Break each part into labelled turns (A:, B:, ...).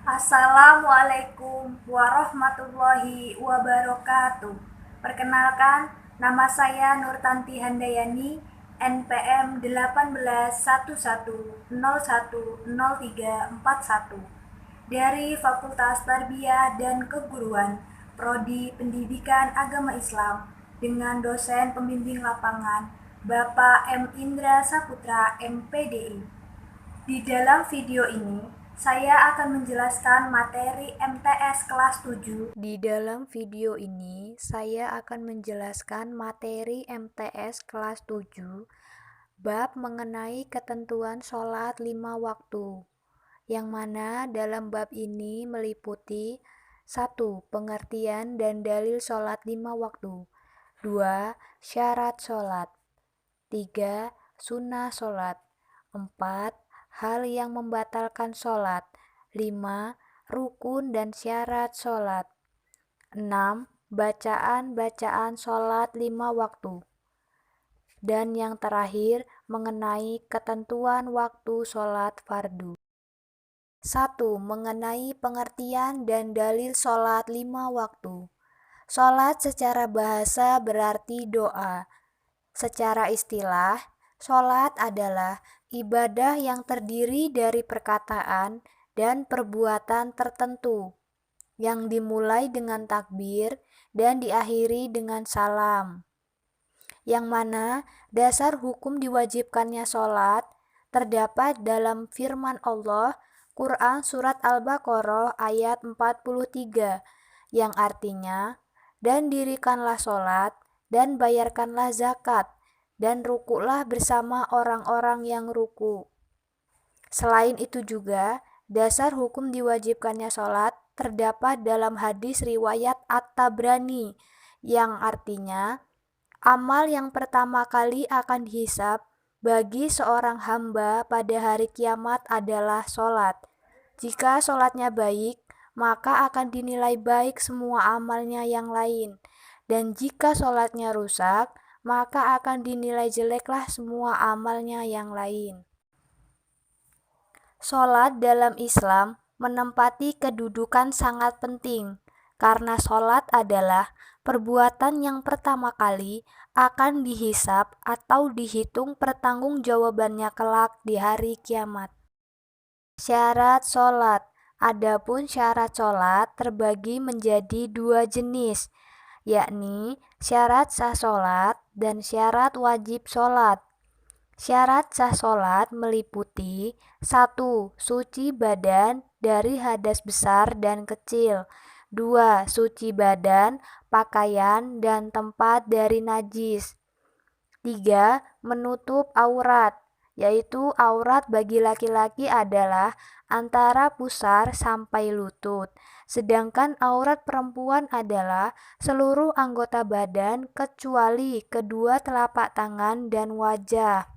A: Assalamualaikum warahmatullahi wabarakatuh. Perkenalkan, nama saya Nurtanti Handayani, NPM 1811110341 dari Fakultas Tarbiyah dan Keguruan, Prodi Pendidikan Agama Islam, dengan dosen pembimbing lapangan Bapak M. Indra Saputra, MPDI. Di dalam video ini, saya akan menjelaskan materi MTS kelas 7. Di dalam video ini, saya akan menjelaskan materi MTS kelas 7, bab mengenai ketentuan sholat 5 waktu, yang mana dalam bab ini meliputi 1. Pengertian dan dalil sholat 5 waktu, 2. Syarat sholat, 3. Sunnah sholat, 4. Hal yang membatalkan sholat, 5. Rukun dan syarat sholat, 6. Bacaan-bacaan sholat 5 waktu, dan yang terakhir mengenai ketentuan waktu sholat fardu. 1. Mengenai pengertian dan dalil sholat 5 waktu. Sholat secara bahasa berarti doa. Secara istilah, sholat adalah ibadah yang terdiri dari perkataan dan perbuatan tertentu, yang dimulai dengan takbir dan diakhiri dengan salam. Yang mana dasar hukum diwajibkannya sholat terdapat dalam firman Allah, Quran Surat Al-Baqarah ayat 43, yang artinya, dan dirikanlah sholat, dan bayarkanlah zakat, dan rukuklah bersama orang-orang yang ruku. Selain itu juga, dasar hukum diwajibkannya sholat terdapat dalam hadis riwayat At-Tabrani, yang artinya, amal yang pertama kali akan dihisab bagi seorang hamba pada hari kiamat adalah sholat. Jika sholatnya baik, maka akan dinilai baik semua amalnya yang lain. Dan jika sholatnya rusak, maka akan dinilai jeleklah semua amalnya yang lain. Sholat dalam Islam menempati kedudukan sangat penting, karena sholat adalah perbuatan yang pertama kali akan dihisab atau dihitung pertanggungjawabannya kelak di hari kiamat. Syarat sholat. Adapun syarat sholat terbagi menjadi 2 jenis, yakni syarat sah sholat dan syarat wajib sholat. Syarat sah sholat meliputi 1. Suci badan dari hadas besar dan kecil, 2. Suci badan, pakaian, dan tempat dari najis, 3. Menutup aurat, yaitu aurat bagi laki-laki adalah antara pusar sampai lutut, sedangkan aurat perempuan adalah seluruh anggota badan kecuali kedua telapak tangan dan wajah.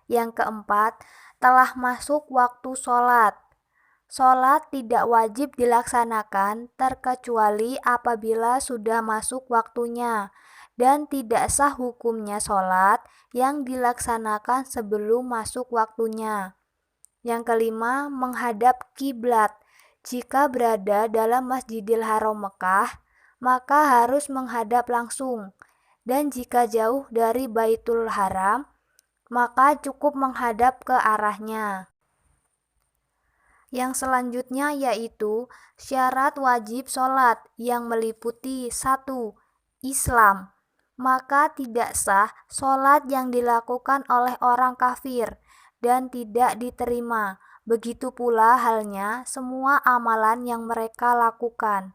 A: Yang keempat, telah masuk waktu sholat. Sholat tidak wajib dilaksanakan terkecuali apabila sudah masuk waktunya, dan tidak sah hukumnya sholat yang dilaksanakan sebelum masuk waktunya. Yang kelima, menghadap kiblat. Jika berada dalam Masjidil Haram Mekah, maka harus menghadap langsung, dan jika jauh dari Baitul Haram, maka cukup menghadap ke arahnya. Yang selanjutnya yaitu syarat wajib sholat yang meliputi 1. Islam. Maka tidak sah sholat yang dilakukan oleh orang kafir dan tidak diterima. Begitu pula halnya semua amalan yang mereka lakukan.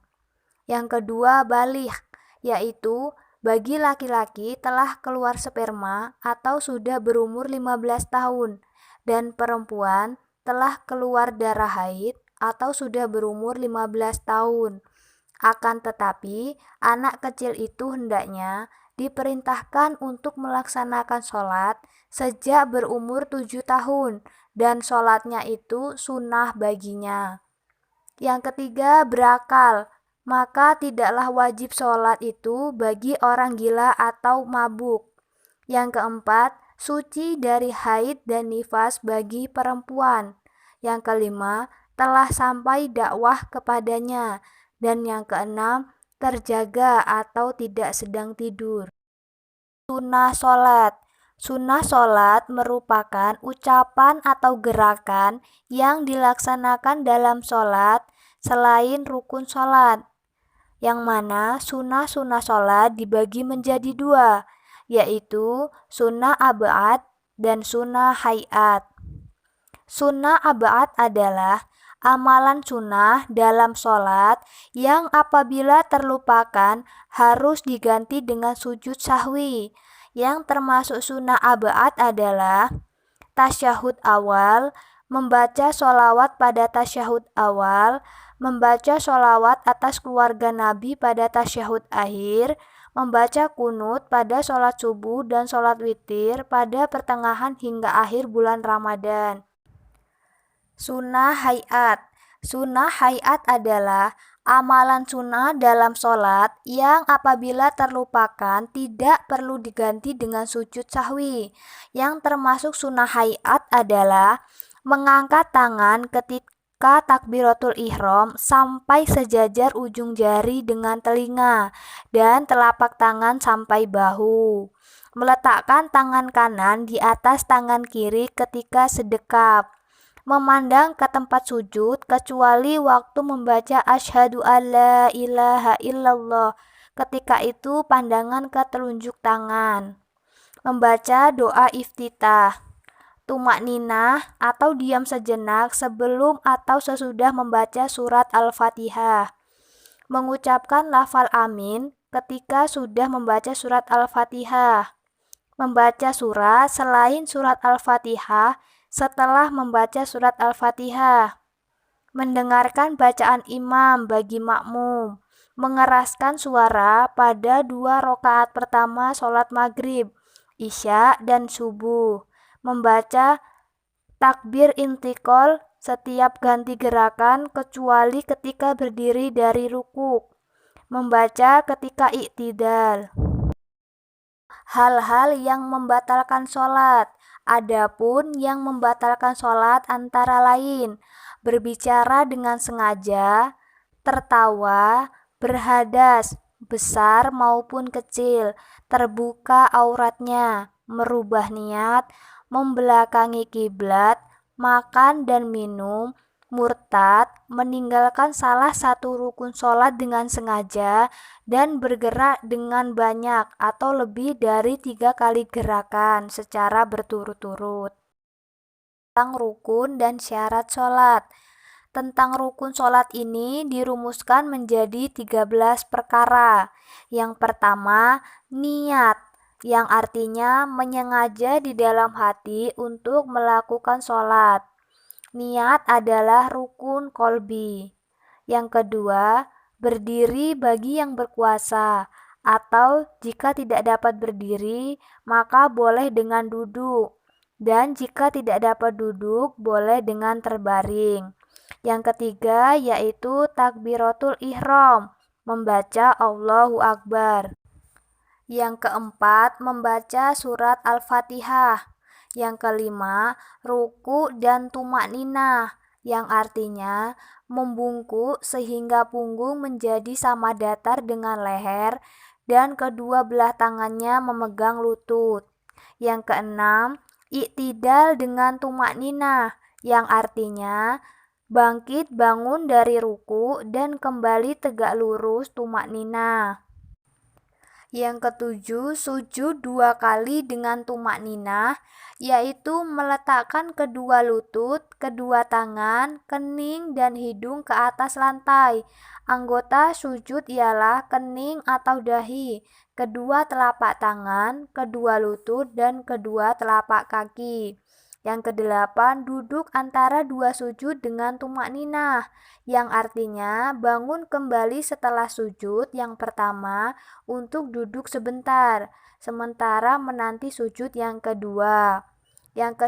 A: Yang kedua, baligh, yaitu bagi laki-laki telah keluar sperma atau sudah berumur 15 tahun dan perempuan telah keluar darah haid atau sudah berumur 15 tahun. Akan tetapi, anak kecil itu hendaknya diperintahkan untuk melaksanakan sholat sejak berumur 7 tahun dan sholatnya itu sunnah baginya. Yang ketiga, berakal. Maka tidaklah wajib sholat itu bagi orang gila atau mabuk. Yang keempat, suci dari haid dan nifas bagi perempuan. Yang kelima, telah sampai dakwah kepadanya. Dan yang keenam, terjaga atau tidak sedang tidur. Sunnah sholat. Sunnah sholat merupakan ucapan atau gerakan yang dilaksanakan dalam sholat selain rukun sholat, yang mana sunnah-sunnah sholat dibagi menjadi dua, yaitu sunnah ab'ad dan sunnah hayat. Sunnah ab'ad adalah amalan sunnah dalam sholat yang apabila terlupakan harus diganti dengan sujud sahwi. Yang termasuk sunnah ab'ad adalah tasyahud awal, membaca sholawat pada tasyahud awal, membaca sholawat atas keluarga Nabi pada tasyahud akhir, membaca kunut pada sholat subuh dan sholat witir pada pertengahan hingga akhir bulan Ramadan. Sunnah hayat. Sunnah hayat adalah amalan sunnah dalam sholat yang apabila terlupakan tidak perlu diganti dengan sujud sahwi. Yang termasuk sunnah hayat adalah mengangkat tangan ketika takbiratul ihram sampai sejajar ujung jari dengan telinga dan telapak tangan sampai bahu. Meletakkan tangan kanan di atas tangan kiri ketika sedekap. Memandang ke tempat sujud kecuali waktu membaca asyhadu alla ilaha illallah. Ketika itu pandangan ke telunjuk tangan. Membaca doa iftitah. Tumak ninah atau diam sejenak sebelum atau sesudah membaca surat Al-Fatihah. Mengucapkan lafal amin ketika sudah membaca surat Al-Fatihah. Membaca surat selain surat Al-Fatihah setelah membaca surat Al-Fatihah. Mendengarkan bacaan imam bagi makmum. Mengeraskan suara pada 2 rakaat pertama sholat maghrib, isya, dan subuh. Membaca takbir intikal setiap ganti gerakan kecuali ketika berdiri dari ruku. Membaca ketika iktidal. Hal-hal yang membatalkan sholat. Adapun yang membatalkan sholat antara lain berbicara dengan sengaja, tertawa, berhadas, besar maupun kecil, terbuka auratnya, merubah niat, membelakangi kiblat, makan dan minum, murtad, meninggalkan salah satu rukun sholat dengan sengaja, dan bergerak dengan banyak atau lebih dari 3 kali gerakan secara berturut-turut. Tentang rukun dan syarat sholat. Tentang rukun sholat ini dirumuskan menjadi 13 perkara. Yang pertama, niat, yang artinya menyengaja di dalam hati untuk melakukan sholat. Niat adalah rukun kolbi. Yang kedua, berdiri bagi yang berpuasa, atau jika tidak dapat berdiri, maka boleh dengan duduk. Dan jika tidak dapat duduk, boleh dengan terbaring. Yang ketiga yaitu takbiratul ihram, membaca Allahu Akbar. Yang keempat, membaca surat Al-Fatihah. Yang kelima, ruku dan tumak ninah, yang artinya membungkuk sehingga punggung menjadi sama datar dengan leher dan kedua belah tangannya memegang lutut. Yang keenam, iktidal dengan tumak ninah, yang artinya bangkit bangun dari ruku dan kembali tegak lurus tumak ninah. Yang ketujuh, sujud 2 kali dengan tumak ninah, yaitu meletakkan kedua lutut, kedua tangan, kening, dan hidung ke atas lantai. Anggota sujud ialah kening atau dahi, kedua telapak tangan, kedua lutut, dan kedua telapak kaki. Yang kedelapan, duduk antara 2 sujud dengan tumak ninah, yang artinya bangun kembali setelah sujud yang pertama untuk duduk sebentar, sementara menanti sujud yang kedua. Yang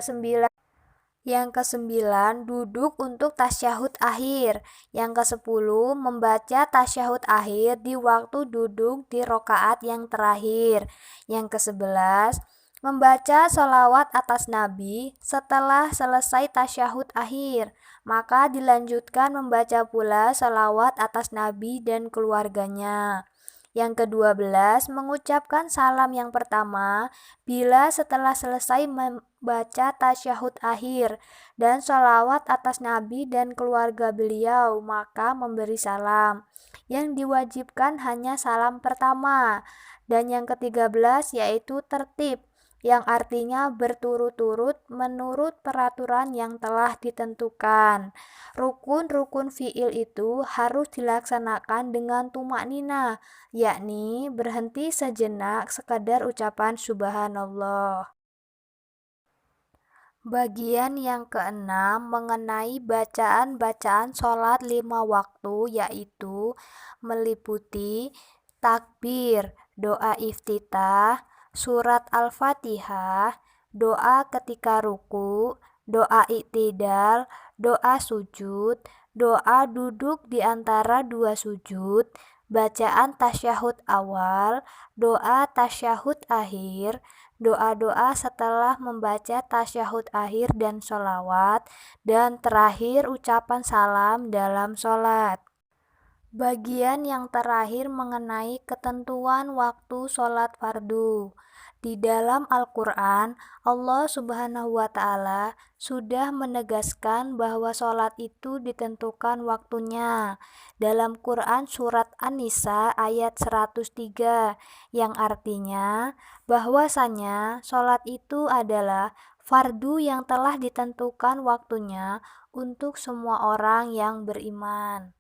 A: kesembilan, duduk untuk tasyahud akhir. Yang kesepuluh, membaca tasyahud akhir di waktu duduk di rakaat yang terakhir. Yang kesebelas, Membaca sholawat atas Nabi setelah selesai tasyahud akhir, maka dilanjutkan membaca pula sholawat atas Nabi dan keluarganya. Yang ke-12, mengucapkan salam yang pertama bila setelah selesai membaca tasyahud akhir dan sholawat atas Nabi dan keluarga beliau, maka memberi salam. Yang diwajibkan hanya salam pertama. Dan yang ke-13 yaitu tertib, yang artinya berturut-turut menurut peraturan yang telah ditentukan. Rukun-rukun fiil itu harus dilaksanakan dengan tumaknina, yakni berhenti sejenak sekadar ucapan subhanallah. Bagian yang keenam mengenai bacaan-bacaan sholat 5 waktu, yaitu meliputi takbir, doa iftitah, surat Al-Fatihah, doa ketika ruku, doa iktidal, doa sujud, doa duduk di antara dua sujud, bacaan tasyahud awal, doa tasyahud akhir, doa-doa setelah membaca tasyahud akhir dan sholawat, dan terakhir ucapan salam dalam sholat. Bagian yang terakhir mengenai ketentuan waktu sholat fardu. Di dalam Al-Quran, Allah Subhanahu wa Ta'ala sudah menegaskan bahwa sholat itu ditentukan waktunya. Dalam Quran surat An-Nisa ayat 103, yang artinya bahwasanya sholat itu adalah fardu yang telah ditentukan waktunya untuk semua orang yang beriman.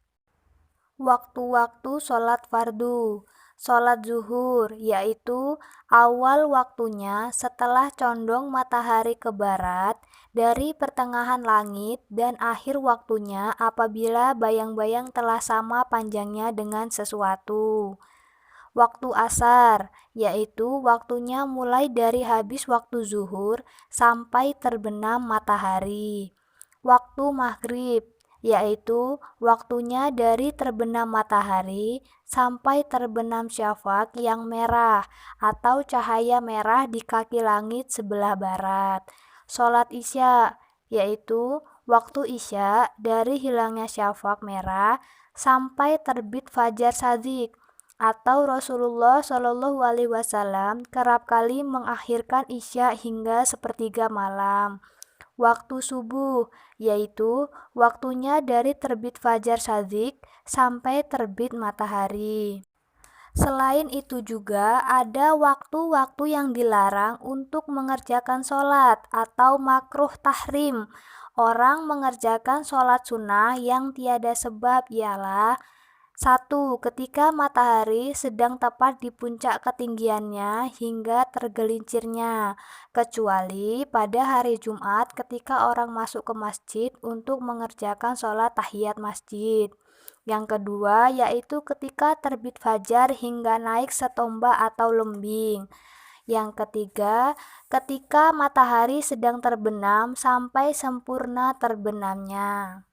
A: Waktu-waktu sholat fardu. Sholat zuhur, yaitu awal waktunya setelah condong matahari ke barat dari pertengahan langit, dan akhir waktunya apabila bayang-bayang telah sama panjangnya dengan sesuatu. Waktu asar, yaitu waktunya mulai dari habis waktu zuhur sampai terbenam matahari. Waktu maghrib, yaitu waktunya dari terbenam matahari sampai terbenam syafaq yang merah atau cahaya merah di kaki langit sebelah barat. Sholat isya, yaitu waktu isya dari hilangnya syafaq merah sampai terbit fajar shadiq, atau Rasulullah Shallallahu Alaihi Wasallam kerap kali mengakhirkan isya hingga sepertiga malam. Waktu subuh, yaitu waktunya dari terbit fajar shadiq sampai terbit matahari. Selain itu juga ada waktu-waktu yang dilarang untuk mengerjakan sholat atau makruh tahrim. Orang mengerjakan sholat sunnah yang tiada sebab ialah: 1. Ketika matahari sedang tepat di puncak ketinggiannya hingga tergelincirnya, kecuali pada hari Jumat ketika orang masuk ke masjid untuk mengerjakan sholat tahiyat masjid. Yang kedua yaitu ketika terbit fajar hingga naik setombak atau lembing. Yang ketiga, ketika matahari sedang terbenam sampai sempurna terbenamnya.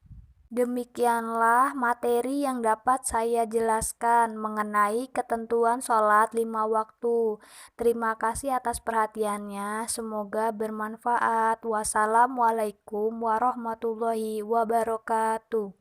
A: Demikianlah materi yang dapat saya jelaskan mengenai ketentuan sholat 5 waktu. Terima kasih atas perhatiannya, semoga bermanfaat. Wassalamualaikum warahmatullahi wabarakatuh.